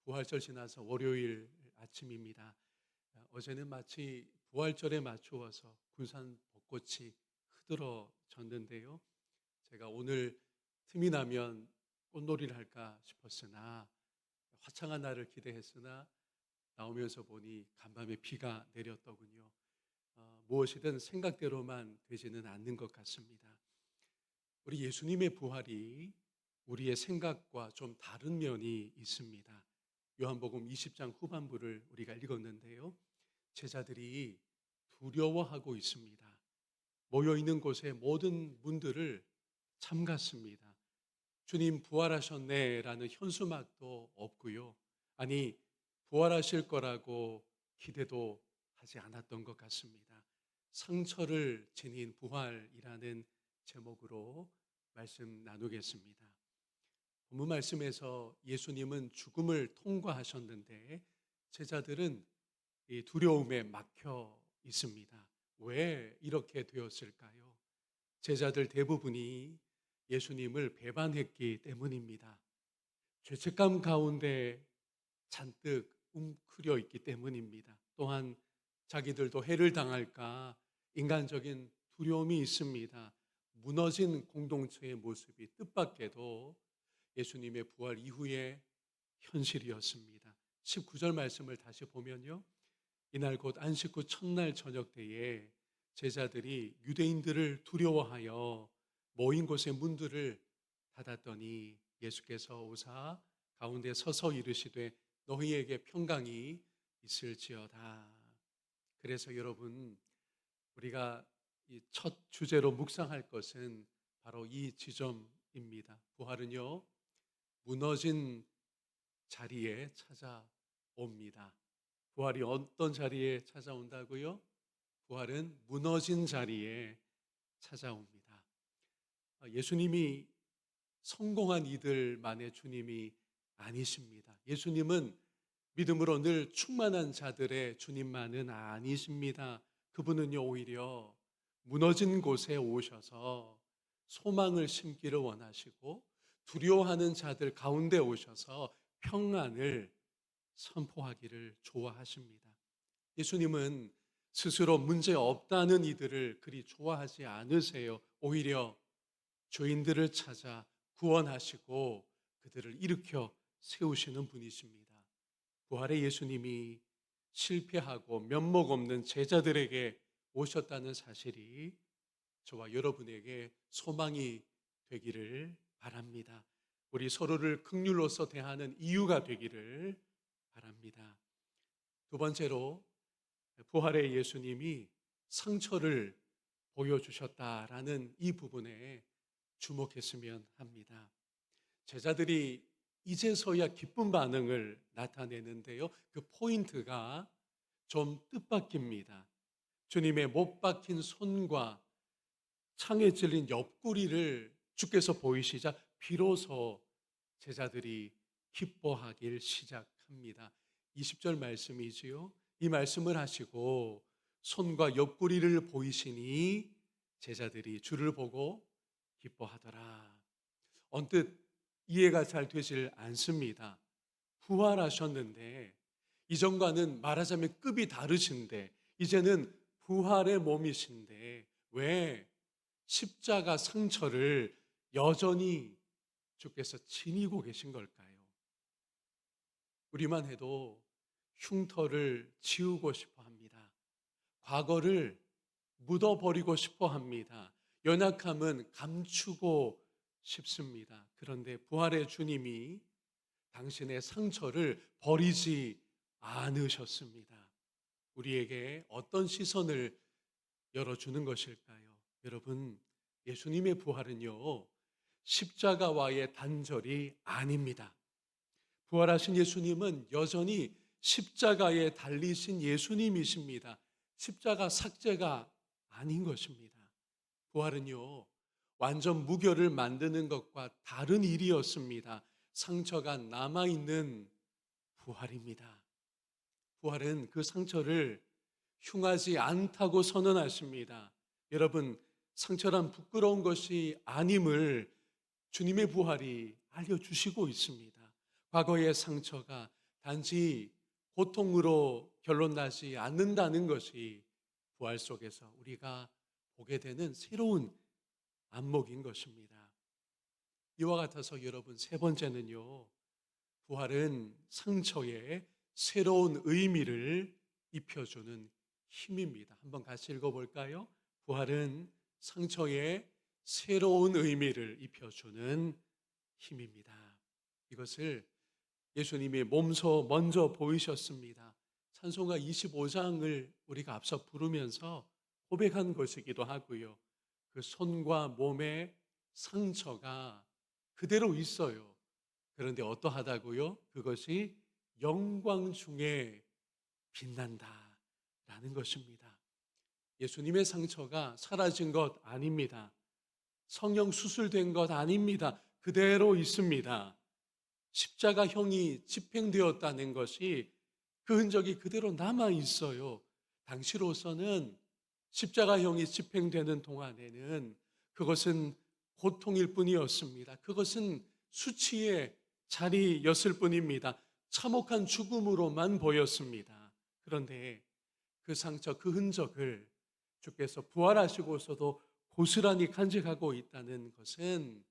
부활절 지나서 월요일 아침입니다. 어제는 마치 부활절에 맞추어서 군산 벚꽃이 흐드러졌는데요. 제가 오늘 틈이 나면 꽃놀이를 할까 싶었으나 화창한 날을 기대했으나 나오면서 보니 간밤에 비가 내렸더군요. 무엇이든 생각대로만 되지는 않는 것 같습니다. 우리 예수님의 부활이 우리의 생각과 좀 다른 면이 있습니다. 요한복음 20장 후반부를 우리가 읽었는데요. 제자들이 두려워하고 있습니다. 모여 있는 곳에 모든 문들을 잠갔습니다. 주님 부활하셨네라는 현수막도 없고요. 아니, 부활하실 거라고 기대도 하지 않았던 것 같습니다. 상처를 지닌 부활이라는 제목으로 말씀 나누겠습니다. 본문 말씀에서 예수님은 죽음을 통과하셨는데 제자들은 이 두려움에 막혀 있습니다. 왜 이렇게 되었을까요? 제자들 대부분이 예수님을 배반했기 때문입니다. 죄책감 가운데 잔뜩 웅크려 있기 때문입니다. 또한 자기들도 해를 당할까 인간적인 두려움이 있습니다. 무너진 공동체의 모습이 뜻밖에도 예수님의 부활 이후의 현실이었습니다. 19절 말씀을 다시 보면요. 이날 곧 안식 후 첫날 저녁 때에 제자들이 유대인들을 두려워하여 모인 곳의 문들을 닫았더니 예수께서 오사 가운데 서서 이르시되 너희에게 평강이 있을지어다. 그래서 여러분, 우리가 이 첫 주제로 묵상할 것은 바로 이 지점입니다. 부활은요, 무너진 자리에 찾아옵니다. 부활이 어떤 자리에 찾아온다고요? 부활은 무너진 자리에 찾아옵니다. 예수님이 성공한 이들만의 주님이 아니십니다. 예수님은 믿음으로 늘 충만한 자들의 주님만은 아니십니다. 그분은요, 오히려 무너진 곳에 오셔서 소망을 심기를 원하시고 두려워하는 자들 가운데 오셔서 평안을 선포하기를 좋아하십니다. 예수님은 스스로 문제 없다는 이들을 그리 좋아하지 않으세요. 오히려 죄인들을 찾아 구원하시고 그들을 일으켜 세우시는 분이십니다. 부활의 예수님이 실패하고 면목 없는 제자들에게 오셨다는 사실이 저와 여러분에게 소망이 되기를 바랍니다. 우리 서로를 긍휼로서 대하는 이유가 되기를 바랍니다. 두 번째로 부활의 예수님이 상처를 보여주셨다라는 이 부분에 주목했으면 합니다. 제자들이 이제서야 기쁜 반응을 나타내는데요. 그 포인트가 좀 뜻밖입니다. 주님의 못 박힌 손과 창에 찔린 옆구리를 주께서 보이시자 비로소 제자들이 기뻐하길 시작합니다. 20절 말씀이지요. 이 말씀을 하시고 손과 옆구리를 보이시니 제자들이 주를 보고 기뻐하더라. 언뜻 이해가 잘 되질 않습니다. 부활하셨는데 이전과는 말하자면 급이 다르신데 이제는 부활의 몸이신데 왜 십자가 상처를 여전히 주께서 지니고 계신 걸까요? 우리만 해도 흉터를 지우고 싶어 합니다. 과거를 묻어버리고 싶어 합니다. 연약함은 감추고 싶습니다. 그런데 부활의 주님이 당신의 상처를 버리지 않으셨습니다. 우리에게 어떤 시선을 열어주는 것일까요? 여러분, 예수님의 부활은요, 십자가와의 단절이 아닙니다. 부활하신 예수님은 여전히 십자가에 달리신 예수님이십니다. 십자가 삭제가 아닌 것입니다. 부활은요, 완전 무결을 만드는 것과 다른 일이었습니다. 상처가 남아있는 부활입니다. 부활은 그 상처를 흉하지 않다고 선언하십니다. 여러분, 상처란 부끄러운 것이 아님을 주님의 부활이 알려주시고 있습니다. 과거의 상처가 단지 고통으로 결론 나지 않는다는 것이 부활 속에서 우리가 보게 되는 새로운 안목인 것입니다. 이와 같아서 여러분, 세 번째는요, 부활은 상처에 새로운 의미를 입혀주는 힘입니다. 한번 같이 읽어볼까요? 부활은 상처에 새로운 의미를 입혀주는 힘입니다. 이것을 예수님이 몸소 먼저 보이셨습니다. 찬송가 25장을 우리가 앞서 부르면서 고백한 것이기도 하고요. 그 손과 몸의 상처가 그대로 있어요. 그런데 어떠하다고요? 그것이 영광 중에 빛난다라는 것입니다. 예수님의 상처가 사라진 것 아닙니다. 성령 수술된 것 아닙니다. 그대로 있습니다. 십자가형이 집행되었다는 것이 그 흔적이 그대로 남아 있어요. 당시로서는 십자가형이 집행되는 동안에는 그것은 고통일 뿐이었습니다. 그것은 수치의 자리였을 뿐입니다. 참혹한 죽음으로만 보였습니다. 그런데 그 상처, 그 흔적을 주께서 부활하시고서도 고스란히 간직하고 있다는 것은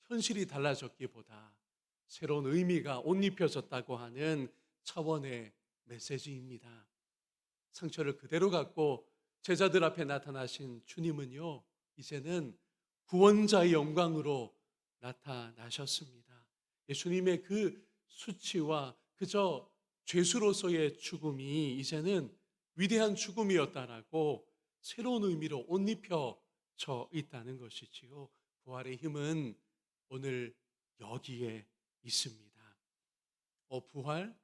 현실이 달라졌기보다 새로운 의미가 옷 입혀졌다고 하는 차원의 메시지입니다. 상처를 그대로 갖고 제자들 앞에 나타나신 주님은요, 이제는 구원자의 영광으로 나타나셨습니다. 예수님의 그 수치와 그저 죄수로서의 죽음이 이제는 위대한 죽음이었다라고 새로운 의미로 옷 입혀져 있다는 것이지요. 부활의 힘은 오늘 여기에 있습니다. 부활?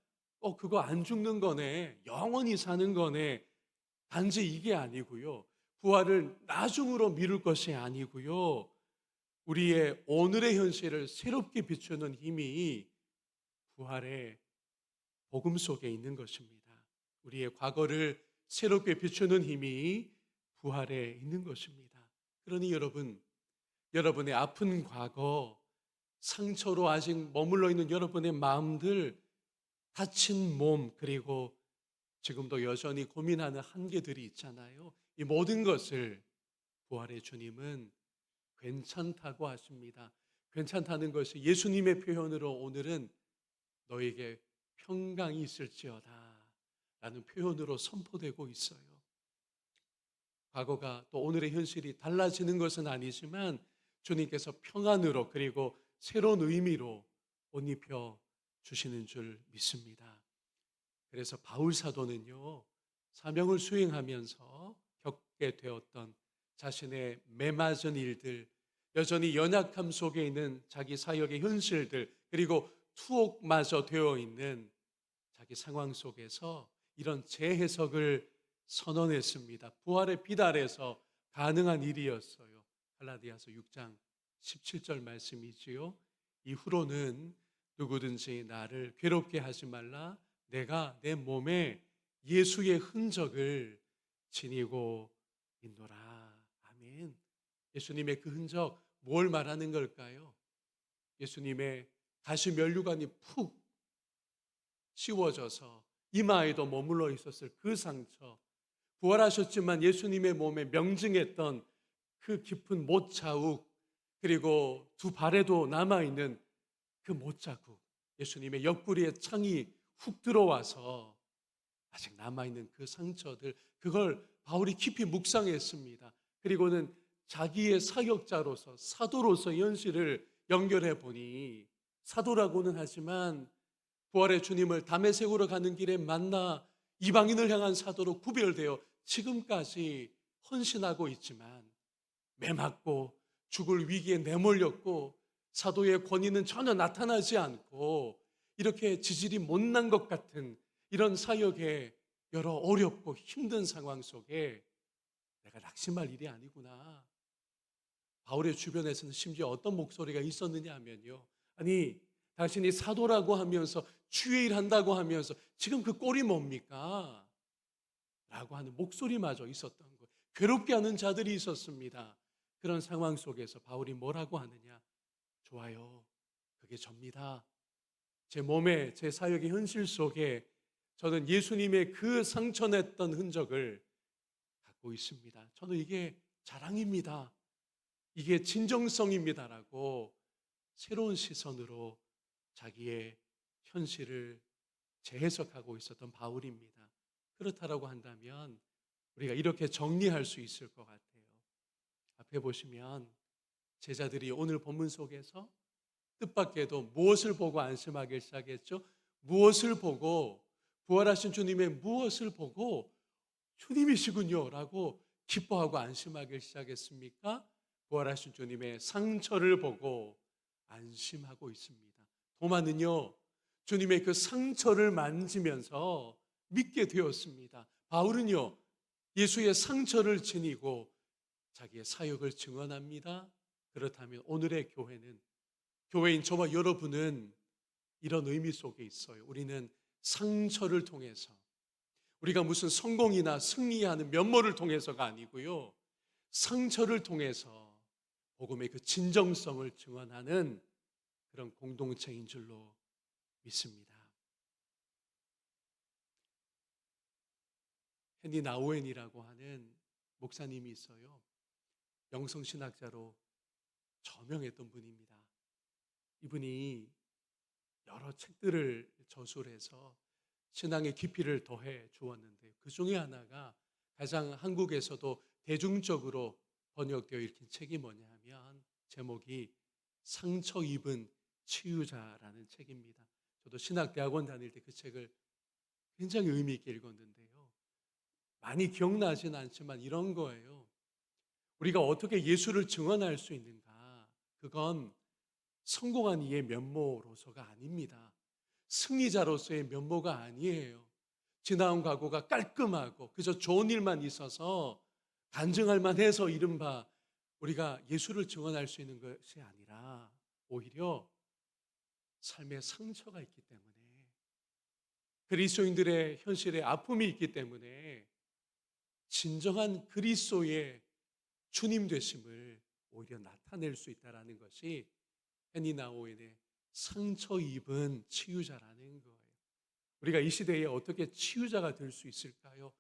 그거 안 죽는 거네. 영원히 사는 거네. 단지 이게 아니고요. 부활을 나중으로 미룰 것이 아니고요. 우리의 오늘의 현실을 새롭게 비추는 힘이 부활의 복음 속에 있는 것입니다. 우리의 과거를 새롭게 비추는 힘이 부활에 있는 것입니다. 그러니 여러분, 여러분의 아픈 과거, 상처로 아직 머물러 있는 여러분의 마음들, 다친 몸, 그리고 지금도 여전히 고민하는 한계들이 있잖아요. 이 모든 것을 부활의 주님은 괜찮다고 하십니다. 괜찮다는 것이 예수님의 표현으로 오늘은 너에게 평강이 있을지어다 라는 표현으로 선포되고 있어요. 과거가 또 오늘의 현실이 달라지는 것은 아니지만 주님께서 평안으로 그리고 새로운 의미로 옷 입혀 주시는 줄 믿습니다. 그래서 바울 사도는요, 사명을 수행하면서 겪게 되었던 자신의 매맞은 일들, 여전히 연약함 속에 있는 자기 사역의 현실들, 그리고 투옥마저 되어 있는 자기 상황 속에서 이런 재해석을 선언했습니다. 부활의 빛 아래서 가능한 일이었어요. 갈라디아서 6장 17절 말씀이지요. 이후로는 누구든지 나를 괴롭게 하지 말라. 내가 내 몸에 예수의 흔적을 지니고 있노라. 아멘. 예수님의 그 흔적, 뭘 말하는 걸까요? 예수님의 가시 면류관이 푹 씌워져서 이마에도 머물러 있었을 그 상처, 부활하셨지만 예수님의 몸에 명증했던 그 깊은 못자국, 그리고 두 발에도 남아있는 그 못자국, 예수님의 옆구리에 창이 훅 들어와서 아직 남아있는 그 상처들, 그걸 바울이 깊이 묵상했습니다. 그리고는 자기의 사역자로서, 사도로서 현실을 연결해 보니, 사도라고는 하지만 부활의 주님을 다메섹으로 가는 길에 만나 이방인을 향한 사도로 구별되어 지금까지 헌신하고 있지만 매맞고 죽을 위기에 내몰렸고 사도의 권위는 전혀 나타나지 않고 이렇게 지질이 못난 것 같은 이런 사역의 여러 어렵고 힘든 상황 속에 내가 낙심할 일이 아니구나. 바울의 주변에서는 심지어 어떤 목소리가 있었느냐 하면요, 아니 당신이 사도라고 하면서 주의 일 한다고 하면서 지금 그 꼴이 뭡니까? 라고 하는 목소리마저 있었던 거예요. 괴롭게 하는 자들이 있었습니다. 그런 상황 속에서 바울이 뭐라고 하느냐? 좋아요, 그게 접니다. 제 몸에, 제 사역의 현실 속에 저는 예수님의 그 상처냈던 흔적을 갖고 있습니다. 저는 이게 자랑입니다. 이게 진정성입니다라고 새로운 시선으로 자기의 현실을 재해석하고 있었던 바울입니다. 그렇다라고 한다면 우리가 이렇게 정리할 수 있을 것 같아요. 앞에 보시면 제자들이 오늘 본문 속에서 뜻밖에도 무엇을 보고 안심하기 시작했죠? 무엇을 보고, 부활하신 주님의 무엇을 보고 주님이시군요 라고 기뻐하고 안심하기 시작했습니까? 부활하신 주님의 상처를 보고 안심하고 있습니다. 도마는요, 주님의 그 상처를 만지면서 믿게 되었습니다. 바울은요, 예수의 상처를 지니고 자기의 사역을 증언합니다. 그렇다면 오늘의 교회는, 교회인 저와 여러분은 이런 의미 속에 있어요. 우리는 상처를 통해서, 우리가 무슨 성공이나 승리하는 면모를 통해서가 아니고요, 상처를 통해서 복음의 그 진정성을 증언하는 그런 공동체인 줄로 믿습니다. 헨리 나우엔이라고 하는 목사님이 있어요. 영성신학자로 저명했던 분입니다. 이분이 여러 책들을 저술해서 신앙의 깊이를 더해 주었는데, 그 중에 하나가 가장 한국에서도 대중적으로 번역되어 읽힌 책이 뭐냐 하면 제목이 상처 입은 치유자라는 책입니다. 저도 신학대학원 다닐 때 그 책을 굉장히 의미 있게 읽었는데요. 많이 기억나진 않지만 이런 거예요. 우리가 어떻게 예수를 증언할 수 있는가? 그건 성공한 이의 면모로서가 아닙니다. 승리자로서의 면모가 아니에요. 지나온 과거가 깔끔하고 그저 좋은 일만 있어서 간증할 만해서 이른바 우리가 예수를 증언할 수 있는 것이 아니라 오히려 삶의 상처가 있기 때문에, 그리스도인들의 현실에 아픔이 있기 때문에 진정한 그리스도의 주님 되심을 오히려 나타낼 수 있다는 것이 헨리 나우엔의 상처 입은 치유자라는 거예요. 우리가 이 시대에 어떻게 치유자가 될 수 있을까요?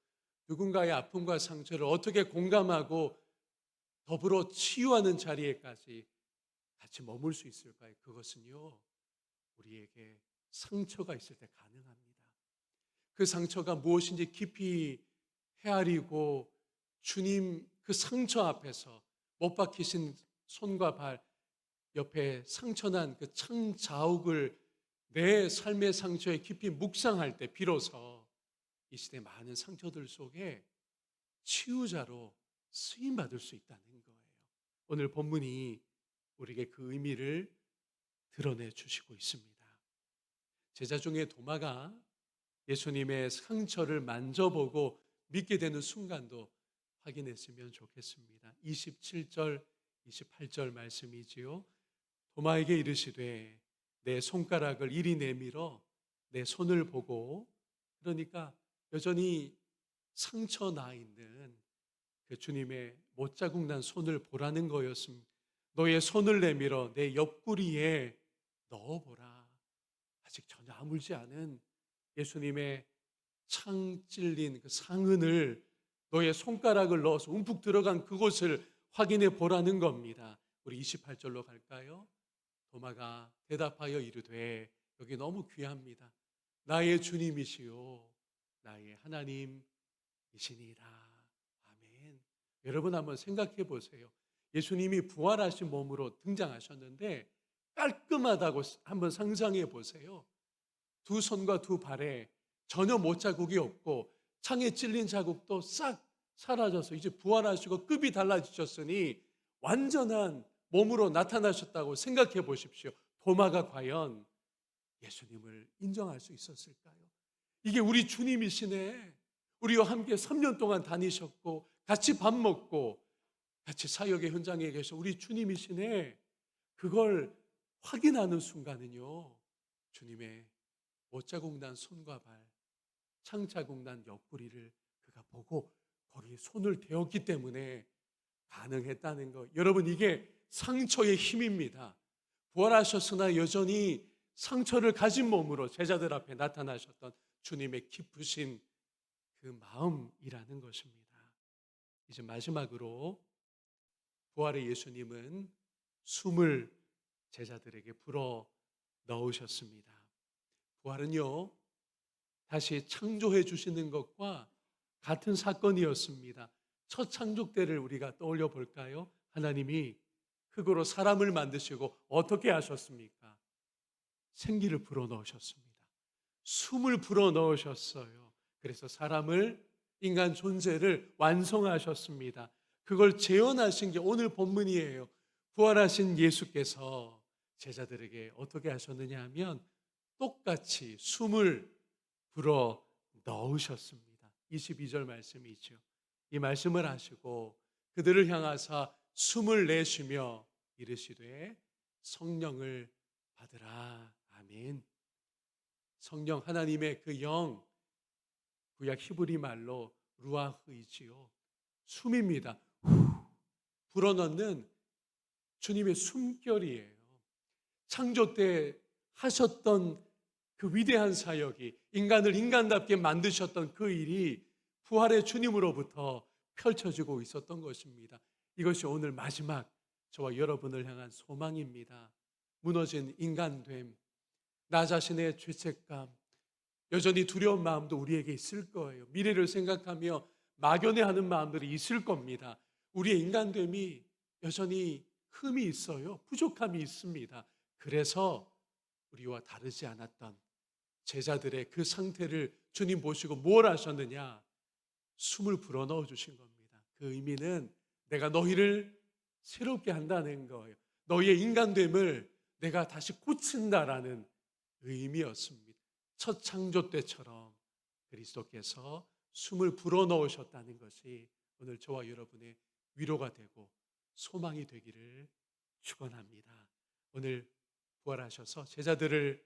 누군가의 아픔과 상처를 어떻게 공감하고 더불어 치유하는 자리에까지 같이 머물 수 있을까요? 그것은요, 우리에게 상처가 있을 때 가능합니다. 그 상처가 무엇인지 깊이 헤아리고 주님 그 상처 앞에서 못 박히신 손과 발 옆에 상처난 그 창자욱을 내 삶의 상처에 깊이 묵상할 때 비로소 이 시대 많은 상처들 속에 치유자로 쓰임받을 수 있다는 거예요. 오늘 본문이 우리에게 그 의미를 드러내 주시고 있습니다. 제자 중에 도마가 예수님의 상처를 만져보고 믿게 되는 순간도 확인했으면 좋겠습니다. 27절, 28절 말씀이지요. 도마에게 이르시되 내 손가락을 이리 내밀어 내 손을 보고, 그러니까 여전히 상처 나 있는 그 주님의 못자국 난 손을 보라는 거였습니다. 너의 손을 내밀어 내 옆구리에 넣어보라. 아직 전혀 아물지 않은 예수님의 창 찔린 그 상흔을 너의 손가락을 넣어서 움푹 들어간 그곳을 확인해 보라는 겁니다. 우리 28절로 갈까요? 도마가 대답하여 이르되, 여기 너무 귀합니다. 나의 주님이시요 나의 하나님이시니라. 아멘. 여러분 한번 생각해 보세요. 예수님이 부활하신 몸으로 등장하셨는데 깔끔하다고 한번 상상해 보세요. 두 손과 두 발에 전혀 못자국이 없고 창에 찔린 자국도 싹 사라져서 이제 부활하시고 급이 달라지셨으니 완전한 몸으로 나타나셨다고 생각해 보십시오. 도마가 과연 예수님을 인정할 수 있었을까요? 이게 우리 주님이시네. 우리와 함께 3년 동안 다니셨고 같이 밥 먹고 같이 사역의 현장에 계셔 우리 주님이시네. 그걸 확인하는 순간은요, 주님의 못자국 난 손과 발, 창자국 난 옆구리를 그가 보고 거기에 손을 대었기 때문에 가능했다는 거. 여러분, 이게 상처의 힘입니다. 부활하셨으나 여전히 상처를 가진 몸으로 제자들 앞에 나타나셨던 주님의 기쁘신 그 마음이라는 것입니다. 이제 마지막으로 부활의 예수님은 숨을 제자들에게 불어 넣으셨습니다. 부활은요, 다시 창조해 주시는 것과 같은 사건이었습니다. 첫 창조 때를 우리가 떠올려 볼까요? 하나님이 흙으로 사람을 만드시고 어떻게 하셨습니까? 생기를 불어 넣으셨습니다. 숨을 불어 넣으셨어요. 그래서 사람을, 인간 존재를 완성하셨습니다. 그걸 재현하신 게 오늘 본문이에요. 부활하신 예수께서 제자들에게 어떻게 하셨느냐 하면 똑같이 숨을 불어 넣으셨습니다. 22절 말씀이죠. 이 말씀을 하시고 그들을 향하사 숨을 내쉬며 이르시되 성령을 받으라. 아멘. 성령, 하나님의 그 영, 구약 히브리 말로 루아흐이지요. 숨입니다. 불어넣는 주님의 숨결이에요. 창조 때 하셨던 그 위대한 사역이, 인간을 인간답게 만드셨던 그 일이 부활의 주님으로부터 펼쳐지고 있었던 것입니다. 이것이 오늘 마지막 저와 여러분을 향한 소망입니다. 무너진 인간됨, 나 자신의 죄책감, 여전히 두려운 마음도 우리에게 있을 거예요. 미래를 생각하며 막연해하는 마음들이 있을 겁니다. 우리의 인간됨이 여전히 흠이 있어요. 부족함이 있습니다. 그래서 우리와 다르지 않았던 제자들의 그 상태를 주님 보시고 뭘 하셨느냐? 숨을 불어넣어 주신 겁니다. 그 의미는 내가 너희를 새롭게 한다는 거예요. 너희의 인간됨을 내가 다시 고친다라는 의미였습니다. 첫 창조 때처럼 그리스도께서 숨을 불어넣으셨다는 것이 오늘 저와 여러분의 위로가 되고 소망이 되기를 축원합니다. 오늘 부활하셔서 제자들을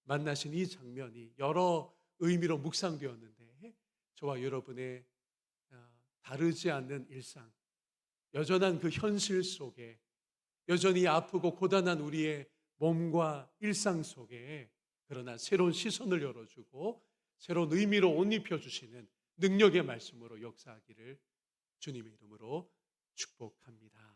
만나신 이 장면이 여러 의미로 묵상되었는데 저와 여러분의 다르지 않는 일상, 여전한 그 현실 속에 여전히 아프고 고단한 우리의 몸과 일상 속에 그러나 새로운 시선을 열어주고 새로운 의미로 옷 입혀주시는 능력의 말씀으로 역사하기를 주님의 이름으로 축복합니다.